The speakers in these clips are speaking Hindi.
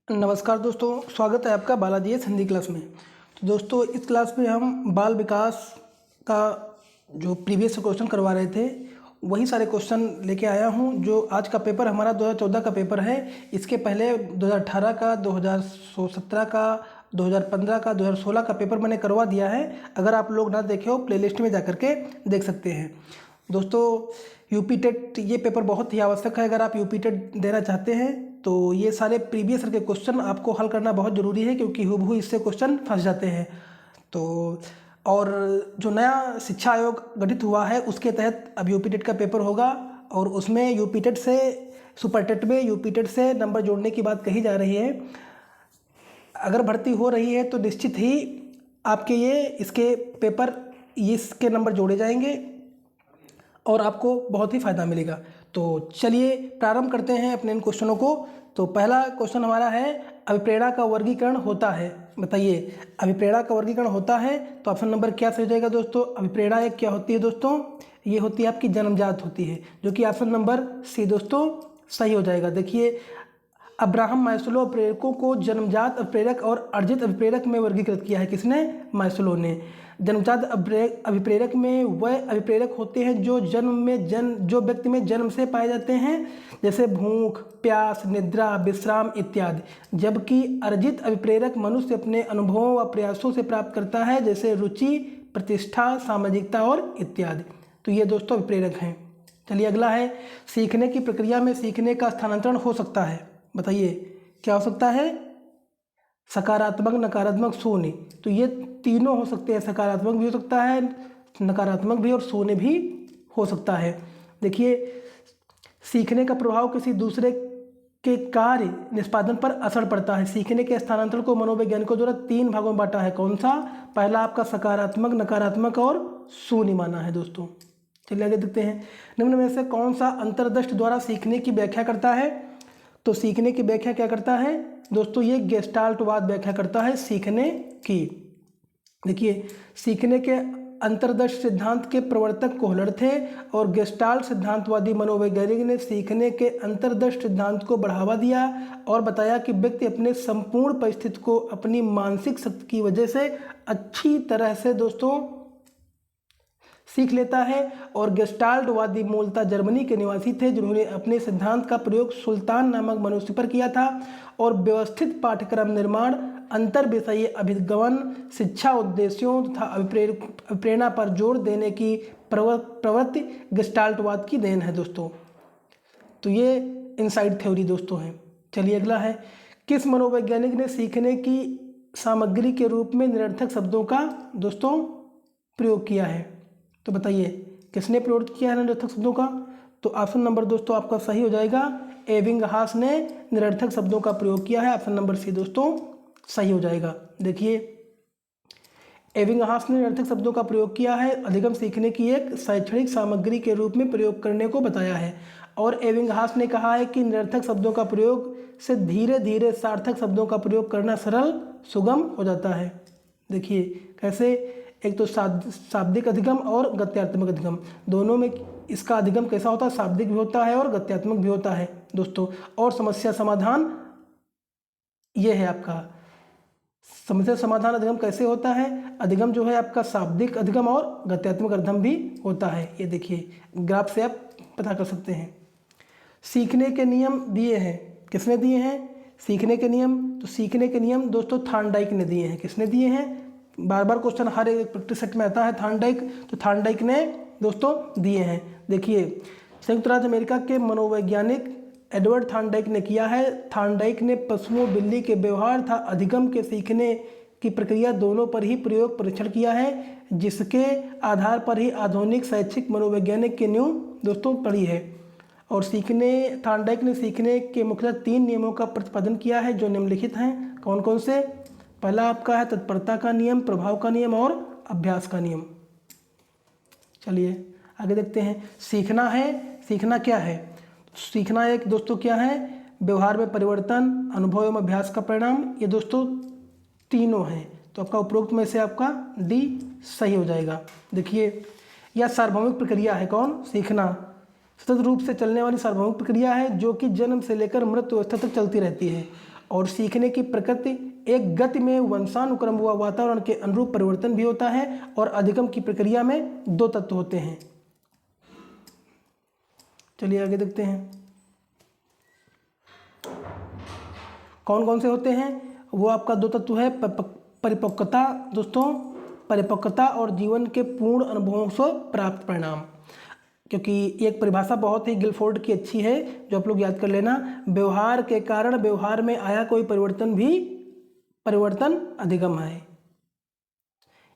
नमस्कार दोस्तों, स्वागत है आपका बालाजी एस हिंदी क्लास में। तो दोस्तों, इस क्लास में हम बाल विकास का जो प्रीवियस क्वेश्चन करवा रहे थे वही सारे क्वेश्चन लेके आया हूं। जो आज का पेपर हमारा 2014 का पेपर है। इसके पहले 2018 का, 2017 का, 2015 का, 2016 का पेपर मैंने करवा दिया है। अगर आप लोग ना देखे हो, प्लेलिस्ट में जा कर के देख सकते हैं। दोस्तों, यूपी टेट ये पेपर बहुत ही आवश्यक है। अगर आप यूपी टेट देना चाहते हैं तो ये सारे प्रीवियस ईयर के क्वेश्चन आपको हल करना बहुत ज़रूरी है, क्योंकि हूबहू इससे क्वेश्चन फंस जाते हैं। तो और जो नया शिक्षा आयोग गठित हुआ है उसके तहत अब यूपी टेट का पेपर होगा, और उसमें यूपी टेट से सुपर टेट में यूपी टेट से नंबर जोड़ने की बात कही जा रही है। अगर भर्ती हो रही है तो निश्चित ही आपके इसके पेपर इसके नंबर जोड़े जाएंगे और आपको बहुत ही फ़ायदा मिलेगा। तो चलिए प्रारंभ करते हैं अपने इन क्वेश्चनों को। तो पहला क्वेश्चन हमारा है, अभिप्रेरणा का वर्गीकरण होता है। बताइए, अभिप्रेरणा का वर्गीकरण होता है तो ऑप्शन नंबर क्या सही हो जाएगा दोस्तों? अभिप्रेरणा एक क्या होती है दोस्तों? ये होती है आपकी जन्मजात होती है, जो कि ऑप्शन नंबर सी दोस्तों सही हो जाएगा। देखिए, अब्राहम मास्लो प्रेरकों को जन्मजात अभिप्रेरक और अर्जित अभिप्रेरक में वर्गीकृत किया है। किसने? मास्लो ने। जन्मजात अभिप्रेरक में वह अभिप्रेरक होते हैं जो जो व्यक्ति में जन्म से पाए जाते हैं, जैसे भूख, प्यास, निद्रा, विश्राम इत्यादि। जबकि अर्जित अभिप्रेरक मनुष्य अपने अनुभवों व प्रयासों से प्राप्त करता है, जैसे रुचि, प्रतिष्ठा, सामाजिकता और इत्यादि। तो ये दोस्तों अभिप्रेरक हैं। चलिए अगला है, सीखने की प्रक्रिया में सीखने का स्थानांतरण हो सकता है। बताइए क्या हो सकता है? सकारात्मक, नकारात्मक, शून्य। तो ये तीनों हो सकते हैं। सकारात्मक भी हो सकता है, नकारात्मक भी, और शून्य भी हो सकता है। देखिए, सीखने का प्रभाव किसी दूसरे के कार्य निष्पादन पर असर पड़ता है। सीखने के स्थानांतरण को मनोवैज्ञानिकों द्वारा 3 भागों में बांटा है। कौन सा? पहला आपका सकारात्मक, नकारात्मक और शून्य माना है दोस्तों। चलिए आगे देखते हैं, निम्न में से कौन सा अंतर्दृष्टि द्वारा सीखने की व्याख्या करता है? तो सीखने की व्याख्या क्या करता है दोस्तों? ये गेस्टाल्टवाद व्याख्या करता है सीखने की। देखिए, सीखने के अंतर्दृष्टि सिद्धांत के प्रवर्तक कोहलर थे, और गेस्टाल्ट सिद्धांतवादी मनोवैज्ञानिक ने सीखने के अंतर्दृष्टि सिद्धांत को बढ़ावा दिया और बताया कि व्यक्ति अपने संपूर्ण परिस्थिति को अपनी मानसिक शक्ति की वजह से अच्छी तरह से दोस्तों सीख लेता है। और गेस्टाल्टवादी मूलतः जर्मनी के निवासी थे, जिन्होंने अपने सिद्धांत का प्रयोग सुल्तान नामक मनुष्य पर किया था, और व्यवस्थित पाठ्यक्रम निर्माण, अंतर विषयीय अभिगमन, शिक्षा उद्देश्यों तथा अभिप्रेरणा पर जोर देने की प्रवृत्ति गेस्टाल्टवाद की देन है दोस्तों। तो ये इनसाइड थ्योरी दोस्तों है। चलिए अगला है, किस मनोवैज्ञानिक ने सीखने की सामग्री के रूप में निरर्थक शब्दों का दोस्तों प्रयोग किया है? तो बताइए किसने प्रयोग किया है निरर्थक शब्दों का? तो ऑप्शन नंबर दोस्तों आपका सही हो जाएगा, एबिंगहास ने निरर्थक शब्दों का प्रयोग किया है। ऑप्शन नंबर सी दोस्तों सही हो जाएगा। देखिए, एबिंगहास ने निरर्थक शब्दों का प्रयोग किया है, अधिगम सीखने की एक शैक्षणिक सामग्री के रूप में प्रयोग करने को बताया है। और एबिंगहास ने कहा है कि निरर्थक शब्दों का प्रयोग से धीरे धीरे सार्थक शब्दों का प्रयोग करना सरल, सुगम हो जाता है। देखिए कैसे, एक तो शाब्दिक अधिगम और गत्यात्मक अधिगम, दोनों में इसका अधिगम कैसा होता है? शाब्दिक भी होता है और गत्यात्मक भी होता है दोस्तों। और समस्या समाधान ये है आपका, समस्या समाधान अधिगम कैसे होता है? अधिगम जो है आपका शाब्दिक अधिगम और गत्यात्मक अधिगम भी होता है। ये देखिए ग्राफ से आप पता कर सकते हैं। सीखने के नियम दिए हैं, किसने दिए हैं सीखने के नियम? तो सीखने के नियम दोस्तों थार्नडाइक ने दिए हैं। किसने दिए हैं? बार बार क्वेश्चन हर एक प्रैक्टिस सेट में आता है, थार्नडाइक। तो थार्नडाइक ने दोस्तों दिए हैं। देखिए, संयुक्त राज्य अमेरिका के मनोवैज्ञानिक एडवर्ड थार्नडाइक ने किया है। थार्नडाइक ने पशुओं, बिल्ली के व्यवहार तथा अधिगम के सीखने की प्रक्रिया दोनों पर ही प्रयोग परीक्षण किया है, जिसके आधार पर ही आधुनिक शैक्षिक मनोवैज्ञानिक की नींव दोस्तों पड़ी है। और थार्नडाइक ने सीखने के मुख्यतः 3 नियमों का प्रतिपादन किया है, जो निम्नलिखित हैं। कौन कौन से? पहला आपका है तत्परता का नियम, प्रभाव का नियम और अभ्यास का नियम। चलिए आगे देखते हैं, सीखना है, सीखना क्या है? सीखना एक दोस्तों क्या है? व्यवहार में परिवर्तन, अनुभव एवं अभ्यास का परिणाम। ये दोस्तों तीनों हैं। तो आपका उपरोक्त में से आपका डी सही हो जाएगा। देखिए, यह सार्वभौमिक प्रक्रिया है। कौन? सीखना सतत रूप से चलने वाली सार्वभौमिक प्रक्रिया है, जो कि जन्म से लेकर मृत्यु अवस्था तक चलती रहती है। और सीखने की प्रकृति एक गति में वंशानुक्रम व वातावरण के अनुरूप परिवर्तन भी होता है और अधिगम की प्रक्रिया में 2 तत्व होते हैं। चलिए आगे देखते हैं कौन कौन से होते हैं। वो आपका 2 तत्व है परिपक्वता दोस्तों, परिपक्वता और जीवन के पूर्ण अनुभवों से प्राप्त परिणाम। क्योंकि एक परिभाषा बहुत ही गिलफोर्ड की अच्छी है जो आप लोग याद कर लेना, व्यवहार के कारण व्यवहार में आया कोई परिवर्तन भी परिवर्तन अधिगम है।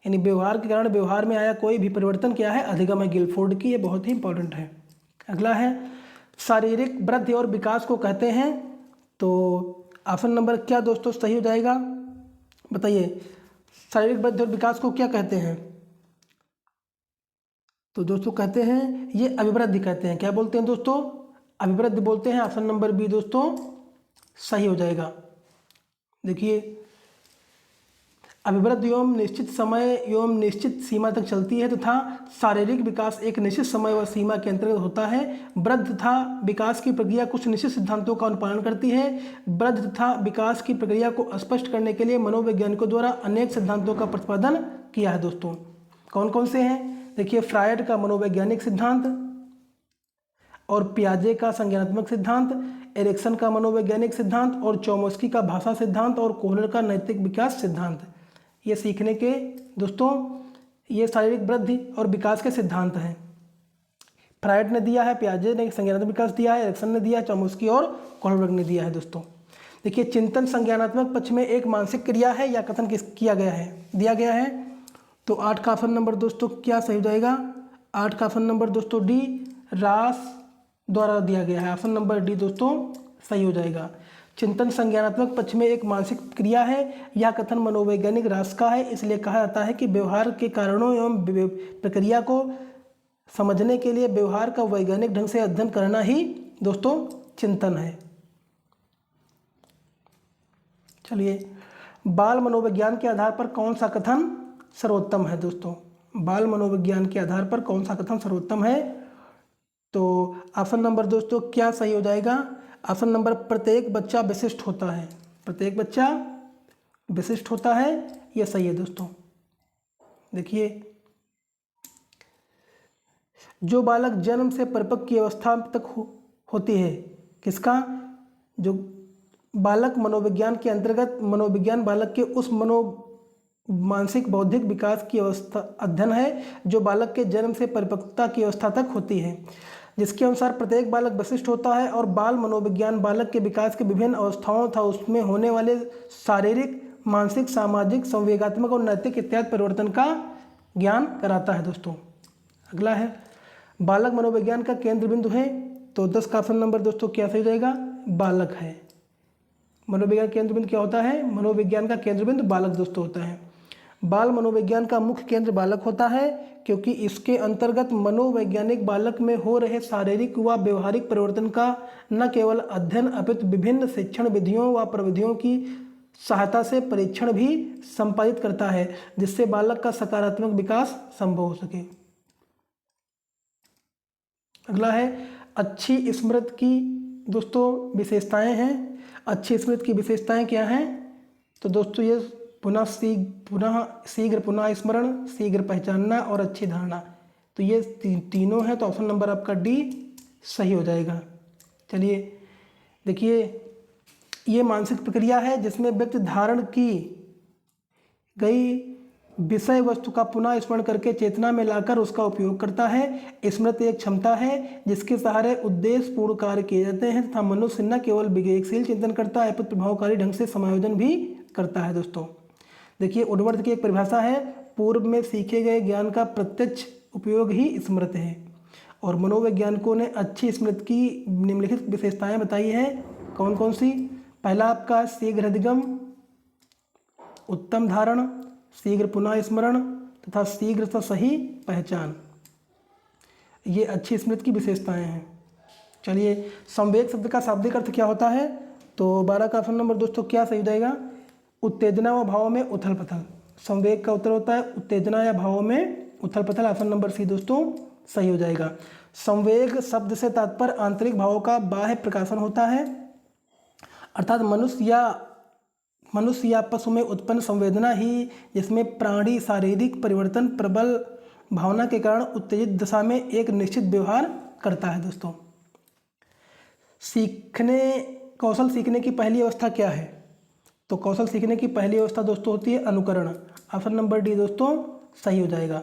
यानी व्यवहार के कारण व्यवहार में आया कोई भी परिवर्तन क्या है, अधिगम है, गिलफोर्ड की, ये बहुत ही इंपॉर्टेंट है। अगला है शारीरिक वृद्धि और विकास को कहते हैं। तो ऑप्शन नंबर क्या दोस्तों सही हो जाएगा, बताइए। शारीरिक वृद्धि और विकास को क्या कहते हैं? तो दोस्तों कहते हैं ये अभिवृद्धि कहते हैं। क्या बोलते हैं दोस्तों? अभिवृद्धि बोलते हैं। ऑप्शन नंबर बी दोस्तों सही हो जाएगा। देखिए अभिवृद्धि एवं निश्चित समय एवं निश्चित सीमा तक चलती है तथा शारीरिक विकास एक निश्चित समय व सीमा के अंतर्गत होता है। वृद्धि तथा विकास की प्रक्रिया कुछ निश्चित सिद्धांतों का अनुपालन करती है। वृद्धि तथा विकास की प्रक्रिया को स्पष्ट करने के लिए मनोवैज्ञानिकों द्वारा अनेक सिद्धांतों का प्रतिपादन किया है दोस्तों। कौन कौन से हैं? देखिए फ्रायड का मनोवैज्ञानिक सिद्धांत और पियाजे का संज्ञानात्मक सिद्धांत, एरिक्सन का मनोवैज्ञानिक सिद्धांत और चोमस्की का भाषा सिद्धांत और कोहलर का नैतिक विकास सिद्धांत। ये सीखने के दोस्तों ये शारीरिक वृद्धि और विकास के सिद्धांत हैं। फ्रायड ने दिया है, पियाजे ने संज्ञानात्मक विकास दिया है, एरिक्सन ने दिया है, चोमस्की और कोहलर ने दिया है दोस्तों। देखिए चिंतन संज्ञानात्मक पक्ष में एक मानसिक क्रिया है या कथन किया गया है, दिया गया है। तो 8 का ऑप्शन नंबर दोस्तों क्या सही हो जाएगा? 8 का ऑप्शन नंबर दोस्तों डी, रास द्वारा दिया गया है। ऑप्शन नंबर डी दोस्तों सही हो जाएगा। चिंतन संज्ञानात्मक पक्ष में एक मानसिक क्रिया है। यह कथन मनोवैज्ञानिक रास का है, इसलिए कहा जाता है कि व्यवहार के कारणों एवं प्रक्रिया को समझने के लिए व्यवहार का वैज्ञानिक ढंग से अध्ययन करना ही दोस्तों चिंतन है। चलिए बाल मनोविज्ञान के आधार पर कौन सा कथन सर्वोत्तम है दोस्तों? बाल मनोविज्ञान के आधार पर कौन सा कथन सर्वोत्तम है? तो ऑप्शन नंबर दोस्तों क्या सही हो जाएगा? ऑप्शन नंबर प्रत्येक बच्चा विशिष्ट होता है। प्रत्येक बच्चा विशिष्ट होता है, यह सही है दोस्तों। देखिए जो बालक जन्म से परिपक्व की अवस्था तक होती है, किसका? जो बालक मनोविज्ञान के अंतर्गत मनोविज्ञान बालक के उस मानसिक बौद्धिक विकास की अवस्था अध्ययन है जो बालक के जन्म से परिपक्वता की अवस्था तक होती है, जिसके अनुसार प्रत्येक बालक विशिष्ट होता है। और बाल मनोविज्ञान बालक के विकास के विभिन्न अवस्थाओं तथा उसमें होने वाले शारीरिक, मानसिक, सामाजिक, संवेगात्मक और नैतिक इत्यादि परिवर्तन का ज्ञान कराता है दोस्तों। अगला है बालक मनोविज्ञान का केंद्र बिंदु है। तो 10 का ऑप्शन नंबर दोस्तों क्या सही जाएगा? बालक है। मनोविज्ञान केंद्र बिंदु क्या होता है? मनोविज्ञान का केंद्र बिंदु बालक दोस्तों होता है। बाल मनोविज्ञान का मुख्य केंद्र बालक होता है क्योंकि इसके अंतर्गत मनोवैज्ञानिक बालक में हो रहे शारीरिक व व्यवहारिक परिवर्तन का न केवल अध्ययन अपितु विभिन्न शिक्षण विधियों व प्रविधियों की सहायता से परीक्षण भी संपादित करता है, जिससे बालक का सकारात्मक विकास संभव हो सके। अगला है अच्छी स्मृति की दोस्तों विशेषताएं हैं। अच्छी स्मृति की विशेषताएं क्या हैं? तो दोस्तों ये पुनः शीघ्र पुनः स्मरण, शीघ्र पहचानना और अच्छी धारणा। तो ये तीनों हैं। तो ऑप्शन नंबर आपका डी सही हो जाएगा। चलिए देखिए ये मानसिक प्रक्रिया है जिसमें व्यक्ति धारण की गई विषय वस्तु का पुनः स्मरण करके चेतना में लाकर उसका उपयोग करता है। स्मृति एक क्षमता है जिसके सहारे उद्देश्य पूर्ण कार्य किए जाते हैं तथा मनुष्य न केवल विवेकशील चिंतन करता है अपितु प्रभावकारी ढंग से समायोजन भी करता है दोस्तों। देखिए वुडवर्थ की एक परिभाषा है, पूर्व में सीखे गए ज्ञान का प्रत्यक्ष उपयोग ही स्मृति है। और मनोवैज्ञानिकों ने अच्छी स्मृति की निम्नलिखित विशेषताएं बताई है। कौन कौन सी? पहला आपका शीघ्र अधिगम, उत्तम धारण, शीघ्र पुनः स्मरण तथा शीघ्र तथा सही पहचान। ये अच्छी स्मृति की विशेषताएं हैं। चलिए संवेग शब्द का शाब्दिक अर्थ क्या होता है? तो 12 का ऑप्शन नंबर दोस्तों क्या सही जाएगा? उत्तेजना व भावों में उथल पुथल। संवेग का उत्तर होता है उत्तेजना या भावों में उथल पुथल। ऑप्शन नंबर सी दोस्तों सही हो जाएगा। संवेग शब्द से तात्पर्य आंतरिक भावों का बाह्य प्रकाशन होता है। अर्थात मनुष्य या पशु में उत्पन्न संवेदना ही जिसमें प्राणी शारीरिक परिवर्तन प्रबल भावना के कारण उत्तेजित दशा में एक निश्चित व्यवहार करता है। दोस्तों, कौशल सीखने की पहली अवस्था क्या है? तो कौशल सीखने की पहली अवस्था दोस्तों होती है अनुकरण। ऑप्शन नंबर डी दोस्तों सही हो जाएगा।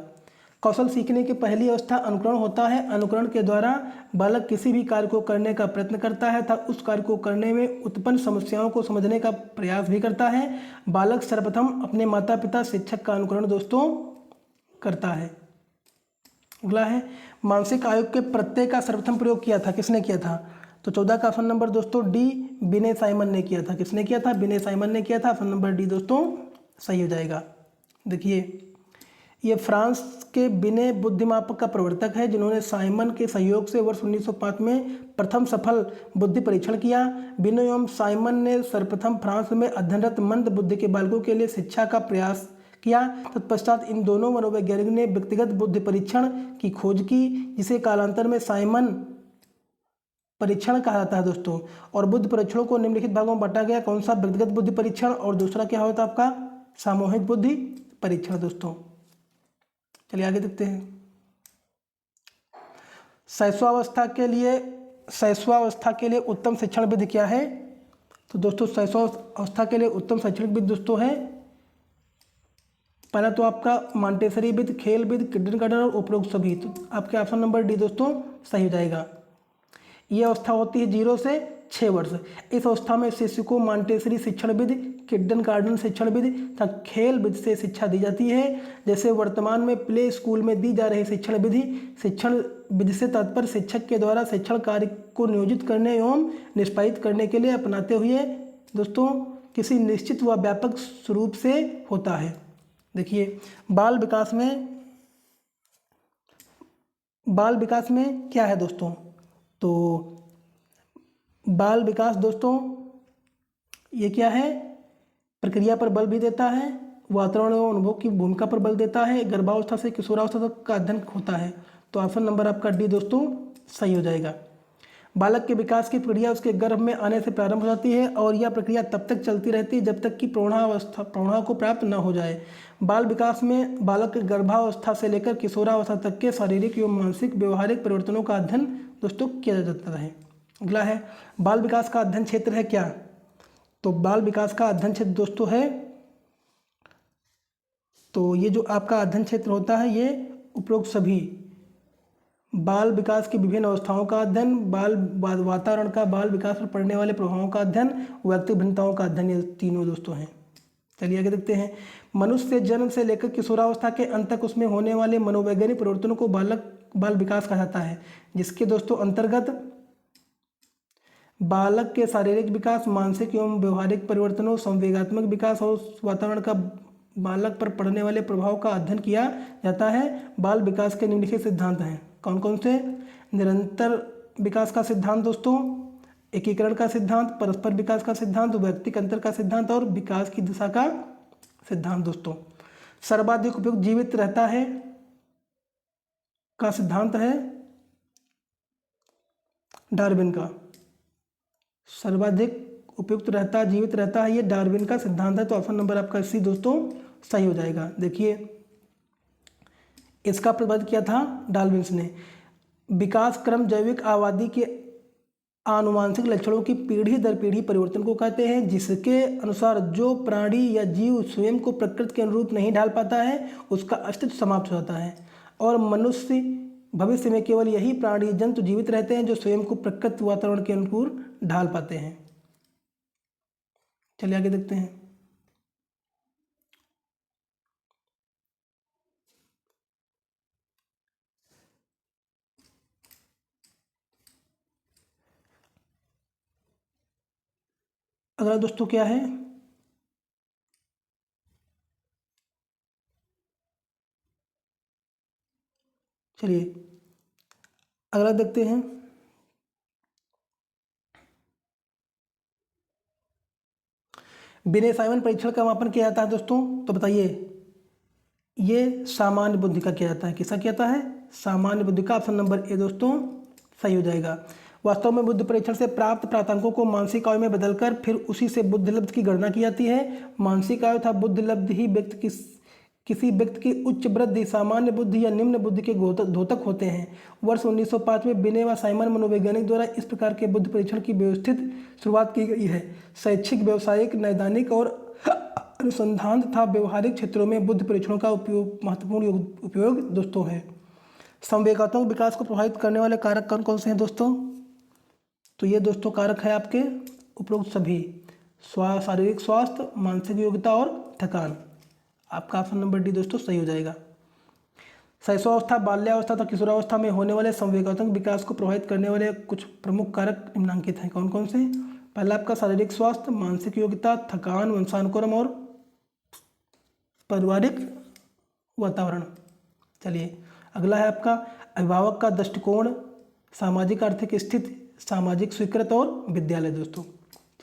कौशल सीखने की पहली अवस्था अनुकरण होता है। अनुकरण के द्वारा बालक किसी भी कार्य को करने का प्रयत्न करता है तथा उस कार्य को करने में उत्पन्न समस्याओं को समझने का प्रयास भी करता है। बालक सर्वप्रथम अपने माता पिता शिक्षक का अनुकरण दोस्तों करता है। अगला है मानसिक आयोग के प्रत्यय का सर्वप्रथम प्रयोग किया था, किसने किया था? तो 14 का ऑप्शन नंबर दोस्तों डी विनय साइमन ने किया था। किसने किया था? विनय साइमन ने किया था। ऑप्शन नंबर डी दोस्तों सही हो जाएगा। देखिए, ये फ्रांस के विनय बुद्धिमापक का प्रवर्तक है जिन्होंने साइमन के सहयोग से वर्ष 1905 में प्रथम सफल बुद्धि परीक्षण किया। विनय एवं साइमन ने सर्वप्रथम फ्रांस में अध्ययनरत मंद बुद्धि के बालकों के लिए शिक्षा का प्रयास किया। तत्पश्चात इन दोनों मनोवैज्ञानिकों ने व्यक्तिगत बुद्धि परीक्षण की खोज की, जिसे कालांतर में साइमन परीक्षण कहा जाता है दोस्तों। और बुद्धि परीक्षणों को निम्नलिखित भागों में बांटा गया। कौन सा? व्यक्तिगत बुद्धि परीक्षण, और दूसरा क्या होता है आपका? सामूहिक बुद्धि परीक्षण। दोस्तों चलिए आगे देखते हैं। शैशवावस्था के लिए उत्तम शिक्षण विधि क्या है? तो दोस्तों शैशवावस्था के लिए उत्तम शैक्षणिक विधि दोस्तों है, पहला तो आपका मॉन्टेसरी विधि, खेल विधि, किंडरगार्टन और उपरोक्त सभी। तो आपके ऑप्शन नंबर डी दोस्तों सही हो जाएगा। ये अवस्था होती है 0 से 6 वर्ष। इस अवस्था में शिशु को मॉन्टेसरी शिक्षण विधि, किंडरगार्टन शिक्षण विधि तथा खेल विधि से शिक्षा दी जाती है। जैसे वर्तमान में प्ले स्कूल में दी जा रही शिक्षण विधि से तात्पर्य शिक्षक के द्वारा शिक्षण कार्य को नियोजित करने एवं निष्पादित करने के लिए अपनाते हुए दोस्तों किसी निश्चित व व्यापक स्वरूप से होता है। देखिए, बाल विकास में क्या है दोस्तों? तो बाल विकास दोस्तों ये क्या है? प्रक्रिया पर बल भी देता है, वातावरण एवं अनुभव की भूमिका पर बल देता है, गर्भावस्था से किशोरावस्था तक का अध्ययन होता है। तो ऑप्शन नंबर आपका डी दोस्तों सही हो जाएगा। बालक के विकास की प्रक्रिया उसके गर्भ में आने से प्रारंभ हो जाती है और यह प्रक्रिया तब तक चलती रहती है जब तक कि प्रौढ़ा को प्राप्त न हो जाए। बाल विकास में बालक के गर्भावस्था से लेकर किशोरावस्था तक के शारीरिक एवं मानसिक व्यवहारिक परिवर्तनों का अध्ययन दोस्तों किया जाता है। अगला है बाल विकास का अध्ययन क्षेत्र है क्या? तो बाल विकास का अध्ययन क्षेत्र दोस्तों है, तो ये जो आपका अध्ययन क्षेत्र होता है ये उपरोक्त सभी बाल विकास की विभिन्न अवस्थाओं का अध्ययन, बाल वातावरण का बाल विकास पर पड़ने वाले प्रभावों का अध्ययन, व्यक्तिगत भिन्नताओं का अध्ययन, ये तीनों दोस्तों हैं। चलिए आगे देखते हैं। मनुष्य जन्म से लेकर किशोरावस्था के अंत तक उसमें होने वाले मनोवैज्ञानिक परिवर्तनों को बाल विकास कहा जाता है, जिसके दोस्तों अंतर्गत बालक के शारीरिक विकास, मानसिक एवं व्यवहारिक परिवर्तनों, संवेगात्मक विकास और वातावरण का बालक पर पड़ने वाले प्रभाव का अध्ययन किया जाता है। बाल विकास के निम्नलिखित सिद्धांत हैं। कौन कौन से? निरंतर विकास का सिद्धांत दोस्तों, एकीकरण का सिद्धांत, परस्पर विकास का सिद्धांत, व्यक्तिगत अंतर का सिद्धांत और विकास की दिशा का सिद्धांत। दोस्तों सर्वाधिक उपयुक्त जीवित रहता है का सिद्धांत है डार्विन का। सर्वाधिक उपयुक्त रहता जीवित रहता है ये डार्विन का सिद्धांत है। तो ऑप्शन नंबर आपका सी दोस्तों सही हो जाएगा। देखिए, इसका प्रतिपादित किया था डार्विन ने। विकास क्रम जैविक आबादी के आनुवांशिक लक्षणों की पीढ़ी दर पीढ़ी परिवर्तन को कहते हैं, जिसके अनुसार जो प्राणी या जीव स्वयं को प्रकृति के अनुरूप नहीं ढाल पाता है उसका अस्तित्व समाप्त हो जाता है और मनुष्य भविष्य में केवल यही प्राणी जंतु जीवित रहते हैं जो स्वयं को प्रकृति वातावरण के अनुकूल ढाल पाते हैं। चलिए आगे देखते हैं। अगला दोस्तों क्या है? चलिए अगला देखते हैं। विनय साइमन परीक्षण का मापन किया जाता है दोस्तों, तो बताइए ये सामान्य बुद्धि का किया जाता है। किसका किया जाता है? सामान्य बुद्धि का। ऑप्शन नंबर ए दोस्तों सही हो जाएगा। वास्तव में बुद्धि परीक्षण से प्राप्त प्राप्तांकों को मानसिक आयु में बदलकर फिर उसी से बुद्धिलब्ध की गणना की जाती है। मानसिक आयु तथा बुद्धिलब्ध ही किसी व्यक्ति की उच्च वृद्धि, सामान्य बुद्धि या निम्न बुद्धि के द्योतक होते हैं। वर्ष 1905 में बिने व साइमन मनोवैज्ञानिक द्वारा इस प्रकार के बुद्धि परीक्षण की व्यवस्थित शुरुआत की गई है। शैक्षिक, व्यावसायिक, नैदानिक और अनुसंधान तथा व्यवहारिक क्षेत्रों में बुद्धि परीक्षणों का महत्वपूर्ण उपयोग दोस्तों है। संवेगात्मक विकास को प्रभावित करने वाले कारक कौन कौन से हैं दोस्तों? तो ये दोस्तों कारक है आपके उपरोक्त सभी: शारीरिक स्वास्थ्य, मानसिक योग्यता और थकान। आपका ऑप्शन नंबर डी दोस्तों सही हो जाएगा। शैशवावस्था, बाल्यावस्था तथा किशोरावस्था में होने वाले संवेगात्मक विकास को प्रभावित करने वाले कुछ प्रमुख कारक निम्नलिखित हैं। कौन कौन से? पहला आपका शारीरिक स्वास्थ्य, मानसिक योग्यता, थकान, वंशानुक्रम और पारिवारिक वातावरण। चलिए अगला है आपका अभिभावक का दृष्टिकोण, सामाजिक आर्थिक स्थिति, सामाजिक स्वीकृत और विद्यालय दोस्तों।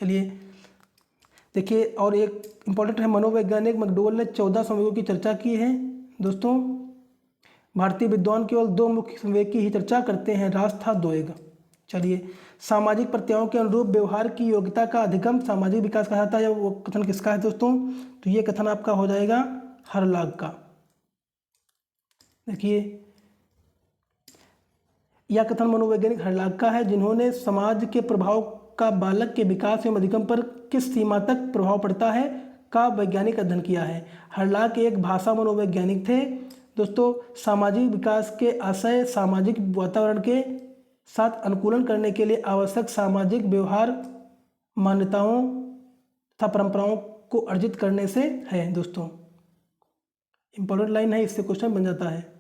चलिए देखिए, और एक इम्पॉर्टेंट है, मनोवैज्ञानिक मैकडोवेल ने 14 संवेगों की चर्चा की है दोस्तों। भारतीय विद्वान केवल 2 मुख्य संवेग की ही चर्चा करते हैं, रास तथा द्वेग। चलिए, सामाजिक प्रत्ययों के अनुरूप व्यवहार की योग्यता का अधिगम सामाजिक विकास कहा जाता है। वो कथन किसका है दोस्तों? तो ये कथन आपका हो जाएगा हरलाग का। देखिए, यह कथन मनोवैज्ञानिक हरलाग का है, जिन्होंने समाज के प्रभाव का बालक के विकास एवं अधिगम पर किस सीमा तक प्रभाव पड़ता है का वैज्ञानिक अध्ययन किया है। हरलाग एक भाषा मनोवैज्ञानिक थे दोस्तों। सामाजिक विकास के आशय सामाजिक वातावरण के साथ अनुकूलन करने के लिए आवश्यक सामाजिक व्यवहार, मान्यताओं तथा परंपराओं को अर्जित करने से है दोस्तों। इंपॉर्टेंट लाइन है, इससे क्वेश्चन बन जाता है।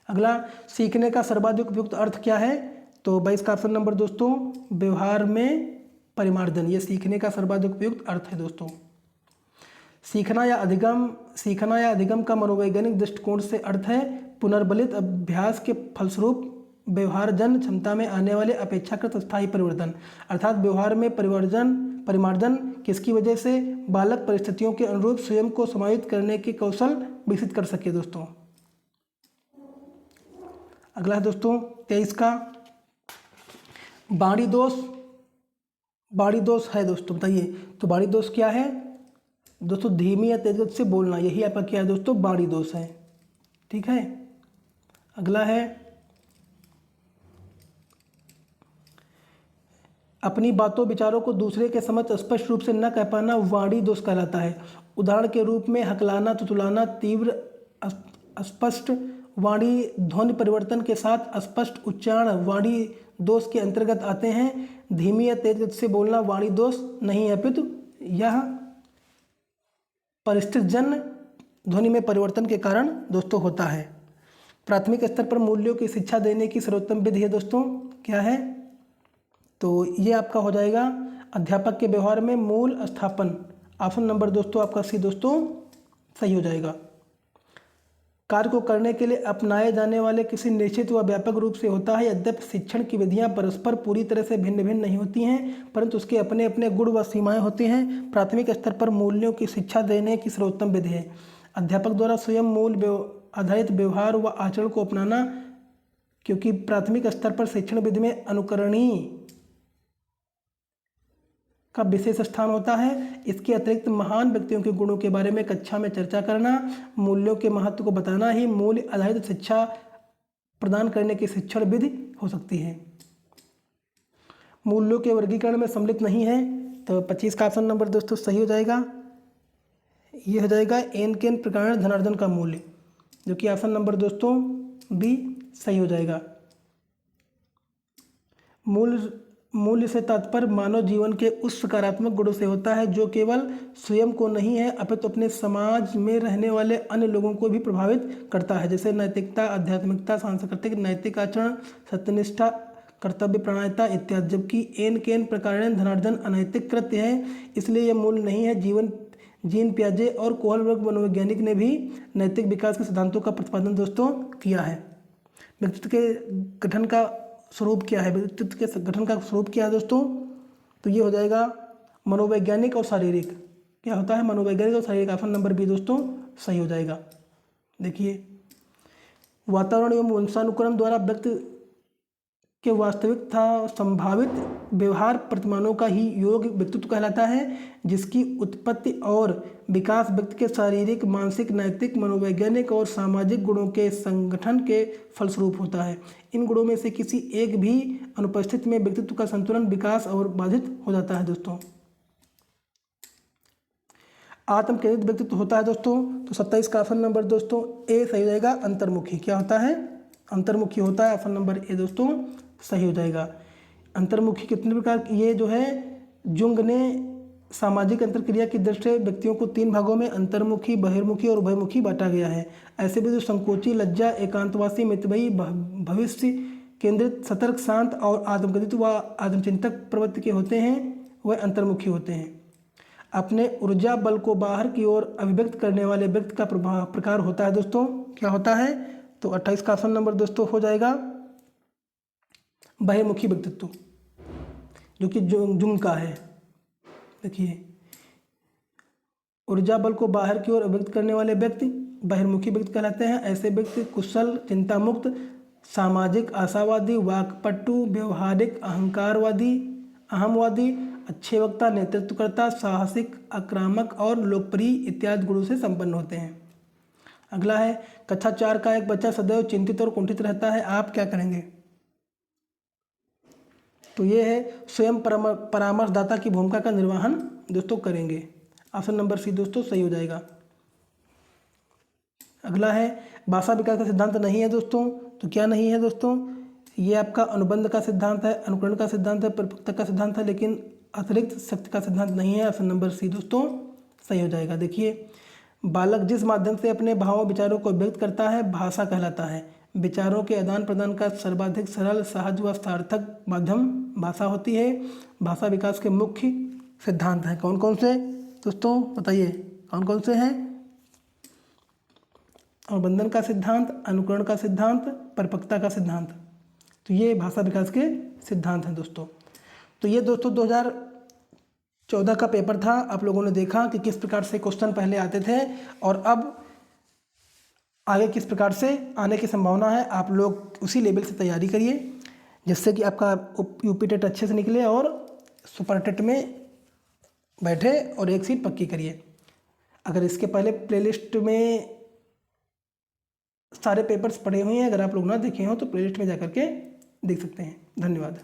अगला, सीखने का सर्वाधिक उपयुक्त अर्थ क्या है? तो 22 का ऑप्शन नंबर दोस्तों व्यवहार में परिमार्जन। ये सीखने का सर्वाधिक उपयुक्त अर्थ है दोस्तों। सीखना या अधिगम का मनोवैज्ञानिक दृष्टिकोण से अर्थ है पुनर्बलित अभ्यास के फलस्वरूप व्यवहारजन क्षमता में आने वाले अपेक्षाकृत स्थायी परिवर्तन। अर्थात व्यवहार में परिमार्जन किसकी वजह से बालक परिस्थितियों के अनुरूप स्वयं को समायोजित करने के कौशल विकसित कर सके दोस्तों। अगला है दोस्तों 23 का वाणी दोष है दोस्तों, बताइए। तो वाणी दोष क्या है दोस्तों? धीमी या तेज गति से बोलना, यही आपका क्या है दोस्तों? वाणी दोष है। ठीक है। अगला है अपनी बातों विचारों को दूसरे के समक्ष स्पष्ट रूप से न कह पाना, वाणी दोष कहलाता है। उदाहरण के रूप में हकलाना, तुतलाना, तीव्र अस्पष्ट वाणी ध्वनि परिवर्तन के साथ अस्पष्ट उच्चारण वाणी दोष के अंतर्गत आते हैं। धीमी या तेज गति से बोलना वाणी दोष नहीं है, अपितु यह परिस्थितिजन्य ध्वनि में परिवर्तन के कारण दोस्तों होता है। प्राथमिक स्तर पर मूल्यों की शिक्षा देने की सर्वोत्तम विधि है दोस्तों, क्या है? तो ये आपका हो जाएगा अध्यापक के व्यवहार में मूल स्थापन। ऑप्शन नंबर दोस्तों आपका सी दोस्तों सही हो जाएगा। कार्य को करने के लिए अपनाए जाने वाले किसी निश्चित व व्यापक रूप से होता है। यद्यपि शिक्षण की विधियां परस्पर पूरी तरह से भिन्न भिन्न नहीं होती हैं, परंतु उसके अपने अपने गुण व सीमाएं होती हैं। प्राथमिक स्तर पर मूल्यों की शिक्षा देने की सर्वोत्तम विधि है अध्यापक द्वारा स्वयं मूल आधारित व्यवहार व आचरण को अपनाना, क्योंकि प्राथमिक स्तर पर शिक्षण विधि में अनुकरणीय का विशेष स्थान होता है। इसके अतिरिक्त महान व्यक्तियों के गुणों के बारे में कक्षा में चर्चा करना, मूल्यों के महत्व को बताना ही मूल्य आधारित शिक्षा प्रदान करने की शिक्षण विधि हो सकती है। मूल्यों के वर्गीकरण में सम्मिलित नहीं है, तो 25 का ऑप्शन नंबर दोस्तों सही हो जाएगा। ये हो जाएगा एन के एन प्रकार धनार्जन का मूल्य, जो कि ऑप्शन नंबर दोस्तों बी सही हो जाएगा। मूल्य से तात्पर्य मानव जीवन के उस सकारात्मक गुणों से होता है जो केवल स्वयं को नहीं है अपितु अपने समाज में रहने वाले अन्य लोगों को भी प्रभावित करता है, जैसे नैतिकता, आध्यात्मिकता, सांस्कृतिक नैतिक आचरण, सत्यनिष्ठा, कर्तव्य परायणता इत्यादि। जबकि एन के एन प्रकार धनार्जन अनैतिक कृत्य है, इसलिए यह मूल्य नहीं है। जीन पियाजे और कोहलबर्ग मनोवैज्ञानिक ने भी नैतिक विकास के सिद्धांतों का प्रतिपादन दोस्तों किया है। व्यक्तित्व के गठन का स्वरूप क्या है? व्यक्तित्व के गठन का स्वरूप क्या है दोस्तों? तो ये हो जाएगा मनोवैज्ञानिक और शारीरिक। क्या होता है? मनोवैज्ञानिक और शारीरिक। ऑप्शन नंबर बी दोस्तों सही हो जाएगा। देखिए, वातावरण एवं वंशानुक्रम द्वारा व्यक्त के वास्तविक तथा संभावित व्यवहार प्रतिमानों का ही योग व्यक्तित्व कहलाता है, जिसकी उत्पत्ति और विकास व्यक्ति के शारीरिक, मानसिक, नैतिक, मनोवैज्ञानिक और सामाजिक गुणों के संगठन के फलस्वरूप होता है। इन गुणों में से किसी एक भी अनुपस्थिति में व्यक्तित्व का संतुलन, विकास और बाधित हो जाता है दोस्तों। आत्म केंद्रित व्यक्तित्व होता है दोस्तों, तो 27 का ऑप्शन नंबर दोस्तों ए सही हो जाएगा। अंतर्मुखी क्या होता है? अंतर्मुखी होता है। ऑप्शन नंबर ए दोस्तों सही हो जाएगा। अंतर्मुखी कितने प्रकार, ये जो है जुंग ने सामाजिक अंतरक्रिया की दृष्टि से व्यक्तियों को 3 भागों में अंतर्मुखी, बहिर्मुखी और उभयमुखी बांटा गया है। ऐसे भी जो संकोची, लज्जा, एकांतवासी, मितव्ययी, भविष्य केंद्रित, सतर्क, शांत और आत्मकेंद्रित व आत्मचिंतक प्रवृत्ति के होते हैं, वह अंतर्मुखी होते हैं। अपने ऊर्जा बल को बाहर की ओर अभिव्यक्त करने वाले व्यक्ति का प्रकार होता है दोस्तों, क्या होता है? तो 28 का ऑप्शन नंबर दोस्तों हो जाएगा बहिर्मुखी व्यक्तित्व, जो कि जुंग का है। देखिए, ऊर्जा बल को बाहर की ओर अभिव्यक्त करने वाले व्यक्ति बहिर्मुखी व्यक्ति कहलाते हैं। ऐसे व्यक्ति कुशल, चिंता मुक्त, सामाजिक, आशावादी, वाक्पटु, व्यवहारिक, अहंकारवादी, अहमवादी, अच्छे वक्ता, नेतृत्वकर्ता, साहसिक, आक्रामक और लोकप्रिय इत्यादि गुणों से संपन्न होते हैं। अगला है, कक्षा 4 का एक बच्चा सदैव चिंतित और कुंठित रहता है, आप क्या करेंगे? तो ये है स्वयं परामर्शदाता की भूमिका का निर्वहन दोस्तों करेंगे। ऑप्शन नंबर सी दोस्तों सही हो जाएगा। अगला है, भाषा विकास का सिद्धांत नहीं है दोस्तों, तो क्या नहीं है दोस्तों? ये आपका अनुबंध का सिद्धांत है, अनुकरण का सिद्धांत है, परिपक्वता का सिद्धांत है, लेकिन अतिरिक्त शक्ति का सिद्धांत नहीं है। ऑप्शन नंबर सी दोस्तों सही हो जाएगा। देखिए, बालक जिस माध्यम से अपने भावों विचारों को व्यक्त करता है, भाषा कहलाता है। विचारों के आदान प्रदान का सर्वाधिक सरल, सहज व सार्थक माध्यम भाषा होती है। भाषा विकास के मुख्य सिद्धांत हैं कौन कौन से दोस्तों, बताइए कौन कौन से हैं? अनुबंधन का सिद्धांत, अनुकरण का सिद्धांत, परिपक्वता का सिद्धांत। तो ये भाषा विकास के सिद्धांत हैं दोस्तों। तो ये दोस्तों 2014 का पेपर था। आप लोगों ने देखा कि किस प्रकार से क्वेश्चन पहले आते थे और अब आगे किस प्रकार से आने की संभावना है। आप लोग उसी लेवल से तैयारी करिए, जिससे कि आपका यूपी टेट अच्छे से निकले और सुपर टेट में बैठे और एक सीट पक्की करिए। अगर इसके पहले प्लेलिस्ट में सारे पेपर्स पड़े हुए हैं, अगर आप लोग ना देखे हो तो प्लेलिस्ट में जा करके देख सकते हैं। धन्यवाद।